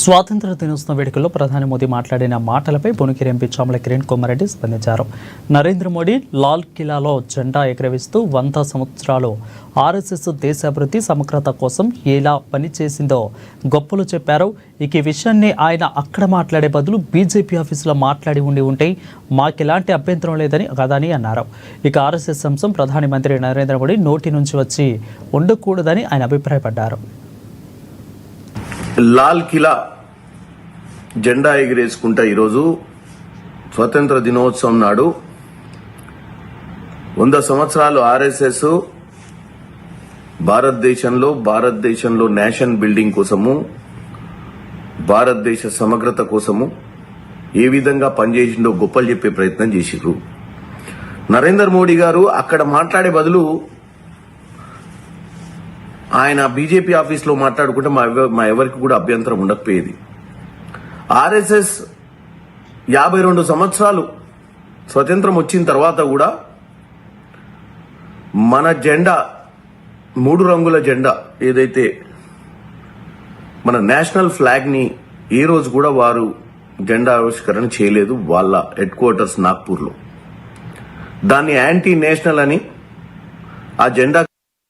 స్వాతంత్ర దినోత్సవ వేడుకల్లో ప్రధాని మోదీ మాట్లాడిన మాటలపై బొనుకిరి ఎంపీ చామల కిరణ్ కొమ్మారెడ్డి స్పందించారు. నరేంద్ర మోదీ లాల్ కిలాలో జెండా ఎగురవేస్తూ 100 సంవత్సరాలు ఆర్ఎస్ఎస్ దేశాభివృద్ధి సమగ్రత కోసం ఎలా పనిచేసిందో గొప్పలు చెప్పారు. ఇక ఈ విషయాన్ని ఆయన అక్కడ మాట్లాడే బదులు బీజేపీ ఆఫీసులో మాట్లాడి ఉంటే మాకెలాంటి అభ్యంతరం లేదని కదని అన్నారు. ఇక ఆర్ఎస్ఎస్ అంశం ప్రధాని మంత్రి నరేంద్ర మోదీ నోటి నుంచి వచ్చి ఉండకూడదని ఆయన అభిప్రాయపడ్డారు. లాల్ కిలా జెండా ఎగిరేసుకుంటా ఈరోజు స్వతంత్ర దినోత్సవం నాడు 100 సంవత్సరాలు ఆర్ఎస్ఎస్ భారతదేశంలో నేషన్ బిల్డింగ్ కోసము, భారతదేశ సమగ్రత కోసము ఏ విధంగా పనిచేసిందో గొప్పలు చెప్పే ప్రయత్నం చేసిర్రు. నరేంద్ర మోడీ గారు అక్కడ మాట్లాడే బదులు ఆయన బీజేపీ ఆఫీస్లో మాట్లాడుకుంటే మా ఎవరికి కూడా అభ్యంతరం ఉండకపోయేది. ఆర్ఎస్ఎస్ 52 సంవత్సరాలు స్వతంత్రం వచ్చిన తర్వాత కూడా మన జెండా 3 రంగుల జెండా ఏదైతే మన నేషనల్ ఫ్లాగ్ ని ఏ రోజు కూడా వారు జెండా ఆవిష్కరణ చేయలేదు. వాళ్ళ హెడ్ క్వార్టర్స్ నాగ్పూర్లో దాన్ని యాంటీ నేషనల్ అని ఆ జెండా